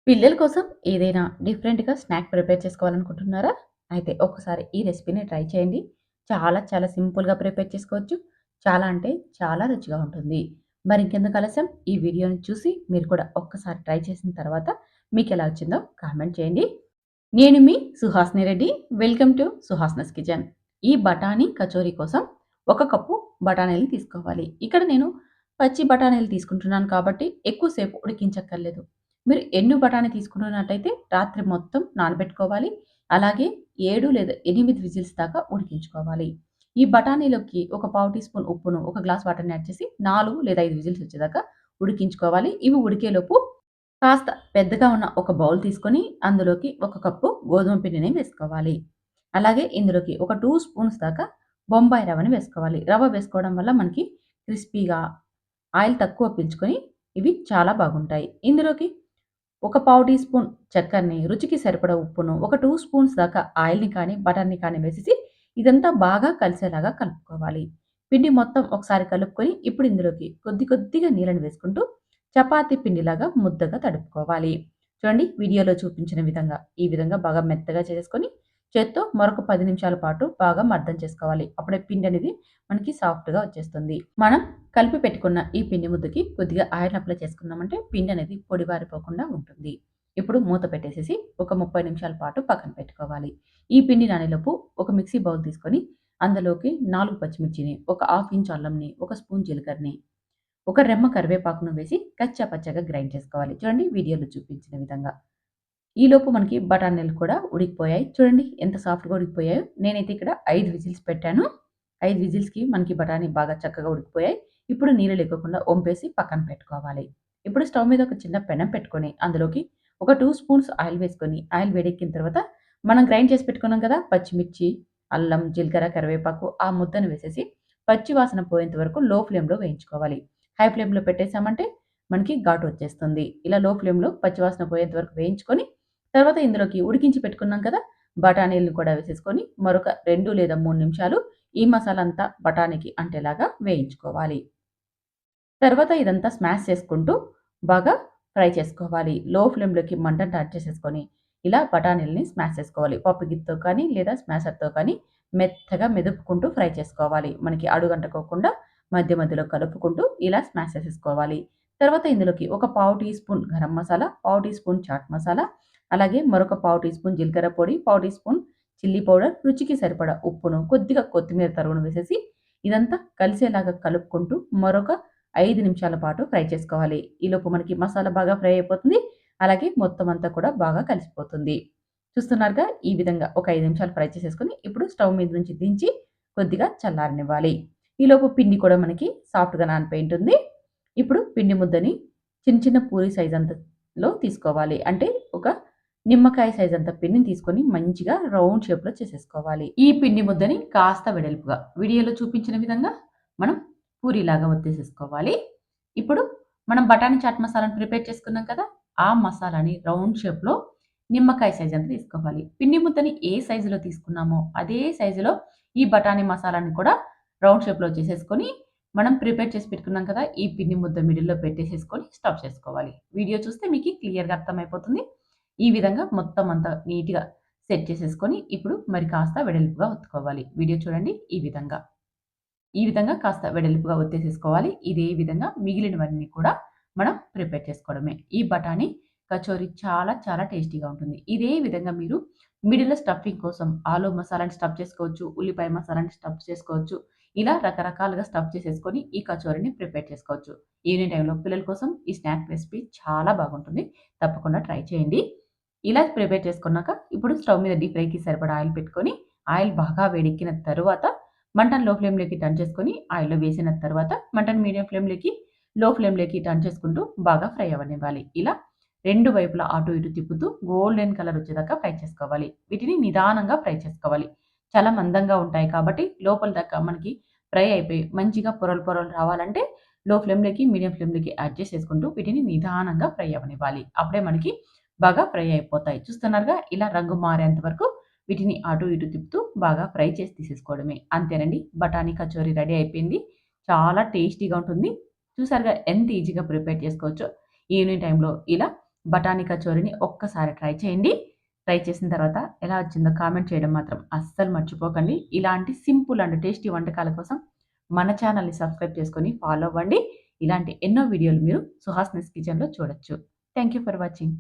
పిల్లల కోసం ఏదైనా డిఫరెంట్‌గా స్నాక్ ప్రిపేర్ చేసుకోవాలనుకుంటున్నారా? అయితే ఒక్కసారి ఈ రెసిపీని ట్రై చేయండి. చాలా సింపుల్‌గా ప్రిపేర్ చేసుకోవచ్చు. చాలా అంటే చాలా రుచిగా ఉంటుంది. మరింకెందుకు ఆలస్యం ఈ వీడియోని చూసి మీరు కూడా ఒక్కసారి ట్రై చేసిన తర్వాత మీకెలా వచ్చిందో కామెంట్ చేయండి. నేను మీ Suhasini Reddy. Welcome to Suhasini's kitchen. ఈ బఠానీ కచోరీ కోసం 1 కప్పు బఠానీలని తీసుకోవాలి. ఇక్కడ నేను పచ్చి బఠానీలు తీసుకుంటున్నాను కాబట్టి ఎక్కువ సేపు ఉడికించక్కర్లేదు. మీరు ఎన్ను బఠానీ తీసుకుంటున్నట్టయితే రాత్రి మొత్తం నానబెట్టుకోవాలి. అలాగే 7 లేదా 8 విజిల్స్ దాకా ఉడికించుకోవాలి. ఈ బఠానీలోకి ఒక పావు టీ స్పూన్ ఉప్పును, ఒక గ్లాస్ వాటర్‌ని యాడ్ చేసి 4 లేదా 5 విజిల్స్ వచ్చేదాకా ఉడికించుకోవాలి. ఇవి ఉడికేలోపు కాస్త పెద్దగా ఉన్న ఒక బౌల్ తీసుకొని అందులోకి 1 కప్పు గోధుమ పిండిని వేసుకోవాలి. అలాగే ఇందులోకి ఒక 2 స్పూన్స్ దాకా బొంబాయి రవ్వని వేసుకోవాలి. రవ్వ వేసుకోవడం వల్ల మనకి క్రిస్పీగా ఆయిల్ తక్కువ పీల్చుకొని ఇవి చాలా బాగుంటాయి. ఇందులోకి ఒక పావు టీ స్పూన్ చక్కెరని, రుచికి సరిపడా ఉప్పును, ఒక 2 స్పూన్స్ దాకా ఆయిల్‌ని కానీ, బటర్‌ని కానీ వేసేసి ఇదంతా బాగా కలిసేలాగా కలుపుకోవాలి. పిండి మొత్తం ఒకసారి కలుపుకొని ఇప్పుడు ఇందులోకి కొద్దిగా నీళ్ళని వేసుకుంటూ చపాతీ పిండిలాగా ముద్దగా తడుపుకోవాలి. చూడండి వీడియోలో చూపించిన విధంగా, ఈ విధంగా బాగా మెత్తగా చేసేసుకొని చేత్తో మరొక 10 నిమిషాల పాటు బాగా మర్దన చేసుకోవాలి. అప్పుడే పిండి అనేది మనకి సాఫ్ట్‌గా వచ్చేస్తుంది. మనం కలిపి పెట్టుకున్న ఈ పిండి ముద్దకి కొద్దిగా ఆయిల్ అప్లై చేసుకున్నామంటే పిండి అనేది పొడిబారిపోకుండా ఉంటుంది. ఇప్పుడు మూత పెట్టేసేసి ఒక 30 నిమిషాల పాటు పక్కన పెట్టుకోవాలి. ఈ పిండి నానేలోపు ఒక మిక్సీ బౌల్ తీసుకొని అందులోకి 4 పచ్చిమిర్చిని, ఒక హాఫ్ ఇంచ్ అల్లంని, ఒక స్పూన్ జీలకర్రని, ఒక రెమ్మ కరివేపాకును వేసి కచ్చా పచ్చాగా గ్రైండ్ చేసుకోవాలి. చూడండి వీడియోలో చూపించిన విధంగా. ఈలోపు మనకి బఠానీలు కూడా ఉడికిపోయాయి. చూడండి ఎంత సాఫ్ట్‌గా ఉడికిపోయాయో. నేనైతే ఇక్కడ 5 విజిల్స్ పెట్టాను. 5 విజిల్స్‌కి మనకి బఠానీ బాగా చక్కగా ఉడికిపోయాయి. ఇప్పుడు నీళ్ళు లేకోకుండా ఒంపేసి పక్కన పెట్టుకోవాలి. ఇప్పుడు స్టవ్ మీద ఒక చిన్న పెనం పెట్టుకొని అందులోకి ఒక 2 స్పూన్స్ ఆయిల్ వేసుకొని ఆయిల్ వేడెక్కిన తర్వాత మనం గ్రైండ్ చేసి పెట్టుకున్నాం కదా! పచ్చిమిర్చి, అల్లం, జీలకర్ర, కరివేపాకు ఆ ముద్దను వేసేసి పచ్చి వాసన పోయేంత వరకు లో ఫ్లేమ్‌లో వేయించుకోవాలి. హై ఫ్లేమ్‌లో పెట్టేసామంటే మనకి ఘాటు వచ్చేస్తుంది. ఇలా లో ఫ్లేమ్‌లో పచ్చి వాసన పోయేంత వరకు వేయించుకొని తర్వాత ఇందులోకి ఉడికించి పెట్టుకున్నాం కదా! బఠానీలను కూడా వేసేసుకొని మరొక 2 లేదా 3 నిమిషాలు ఈ మసాలా అంతా బఠానీకి అంటేలాగా వేయించుకోవాలి. తర్వాత ఇదంతా స్మాష్ చేసుకుంటూ బాగా ఫ్రై చేసుకోవాలి. లో ఫ్లేమ్‌లోకి మంటను యాడ్ చేసేసుకొని ఇలా బఠానీలని స్మాష్ చేసుకోవాలి. పప్పు గిత్తో కానీ లేదా స్మాషర్‌తో కానీ మెత్తగా మెదుపుకుంటూ ఫ్రై చేసుకోవాలి. మనకి అడుగంటుకోకుండా మధ్యలో కలుపుకుంటూ ఇలా స్మాష్ చేసేసుకోవాలి. తర్వాత ఇందులోకి ఒక పావు టీ స్పూన్ గరం మసాలా, పావు టీ స్పూన్ చాట్ మసాలా, అలాగే మరొక పావు టీ స్పూన్ జీలకర్ర పొడి, పావు టీ స్పూన్ చిల్లీ పౌడర్, రుచికి సరిపడా ఉప్పును, కొద్దిగా కొత్తిమీర తరుగును వేసేసి ఇదంతా కలిసేలాగా కలుపుకుంటూ మరొక 5 నిమిషాల పాటు ఫ్రై చేసుకోవాలి. ఈలోపు మనకి మసాలా బాగా ఫ్రై అయిపోతుంది. అలాగే మొత్తం అంతా కూడా బాగా కలిసిపోతుంది. చూస్తున్నారుగా ఈ విధంగా ఒక 5 నిమిషాలు ఫ్రై చేసేసుకొని ఇప్పుడు స్టవ్ మీద నుంచి దించి కొద్దిగా చల్లారనివ్వాలి. ఈలోపు పిండి కూడా మనకి సాఫ్ట్‌గా నానిపోయి ఉంటుంది. ఇప్పుడు పిండి ముద్దని చిన్న పూరి సైజ్ అంతలో తీసుకోవాలి. అంటే ఒక నిమ్మకాయ సైజ్ అంత పిండిని తీసుకొని మంచిగా రౌండ్ షేప్‌లో చేసేసుకోవాలి. ఈ పిండి ముద్దని కాస్త వెడల్పుగా వీడియోలో చూపించిన విధంగా మనం పూరిలాగా ఒత్తేసేసుకోవాలి. ఇప్పుడు మనం బఠానీ చాట్ మసాలాను ప్రిపేర్ చేసుకున్నాం కదా! ఆ మసాలాని రౌండ్ షేప్‌లో నిమ్మకాయ సైజ్ అంత తీసుకోవాలి. పిండి ముద్దని ఏ సైజులో తీసుకున్నామో అదే సైజులో ఈ బఠానీ మసాలాని కూడా రౌండ్ షేప్‌లో చేసేసుకొని మనం ప్రిపేర్ చేసి పెట్టుకున్నాం కదా! ఈ పిండి ముద్ద మిడిల్‌లో పెట్టేసేసుకొని స్టఫ్ చేసుకోవాలి. వీడియో చూస్తే మీకి క్లియర్‌గా అర్థమైపోతుంది. ఈ విధంగా మొత్తం అంతా నీట్‌గా సెట్ చేసేసుకొని ఇప్పుడు మరి కాస్త వెడల్పుగా ఒత్తుకోవాలి. వీడియో చూడండి ఈ విధంగా. ఈ విధంగా కాస్త వెడల్పుగా ఒత్తేసేసుకోవాలి. ఇదే విధంగా మిగిలినవన్నీ కూడా మనం ప్రిపేర్ చేసుకోవడమే. ఈ బఠానీ కచోరీ చాలా టేస్టీగా ఉంటుంది. ఇదే విధంగా మీరు మిడిల్‌లో స్టఫింగ్ కోసం ఆలు మసాలాని స్టఫ్ చేసుకోవచ్చు. ఉల్లిపాయ మసాలాని స్టఫ్ చేసుకోవచ్చు. ఇలా రకరకాలుగా స్టఫ్ చేసేసుకొని ఈ కచోరీని ప్రిపేర్ చేసుకోవచ్చు. ఈవినింగ్ టైమ్‌లో పిల్లల కోసం ఈ స్నాక్ రెసిపీ చాలా బాగుంటుంది. తప్పకుండా ట్రై చేయండి. ఇలా ప్రిపేర్ చేసుకున్నాక ఇప్పుడు స్టవ్ మీద డీప్ ఫ్రైకి సరిపడా ఆయిల్ పెట్టుకొని ఆయిల్ బాగా వేడెక్కిన తరువాత మంటను లో ఫ్లేమ్‌లోకి టర్న్ చేసుకొని ఆయిల్‌లో వేసిన తర్వాత మంటను మీడియం ఫ్లేమ్‌లోకి, లో ఫ్లేమ్‌లోకి టర్న్ చేసుకుంటూ బాగా ఫ్రై అవ్వనివ్వాలి. ఇలా 2 వైపులా అటు ఇటు తిప్పుతూ గోల్డెన్ కలర్ వచ్చేదాకా ఫ్రై చేసుకోవాలి. వీటిని నిదానంగా ఫ్రై చేసుకోవాలి. చాలా మందంగా ఉంటాయి కాబట్టి లోపల దాకా మనకి ఫ్రై అయిపోయి మంచిగా పొరలు రావాలంటే లో ఫ్లేమ్‌లోకి, మీడియం ఫ్లేమ్‌లోకి అడ్జస్ట్ చేసుకుంటూ వీటిని నిదానంగా ఫ్రై అవ్వనివ్వాలి. అప్పుడే మనకి బాగా ఫ్రై అయిపోతాయి. చూస్తున్నారుగా ఇలా రంగు మారేంత వరకు వీటిని అటు ఇటు తిప్పుతూ బాగా ఫ్రై చేసి తీసేసుకోవడమే. అంతేనండి. బఠానీ కచోరీ రెడీ అయిపోయింది. చాలా టేస్టీగా ఉంటుంది. చూసారుగా ఎంత ఈజీగా ప్రిపేర్ చేసుకోవచ్చో. ఈవినింగ్ టైమ్‌లో ఇలా బఠానీ కచోరీని ఒక్కసారి ట్రై చేయండి. ట్రై చేసిన తర్వాత ఎలా వచ్చిందో కామెంట్ చేయడం మాత్రం అస్సలు మర్చిపోకండి. ఇలాంటి సింపుల్ అండ్ టేస్టీ వంటకాల కోసం మన ఛానల్‌ని సబ్స్క్రైబ్ చేసుకొని ఫాలో అవ్వండి. ఇలాంటి ఎన్నో వీడియోలు మీరు సుహాసినీస్ కిచెన్‌లో చూడొచ్చు. Thank you for watching.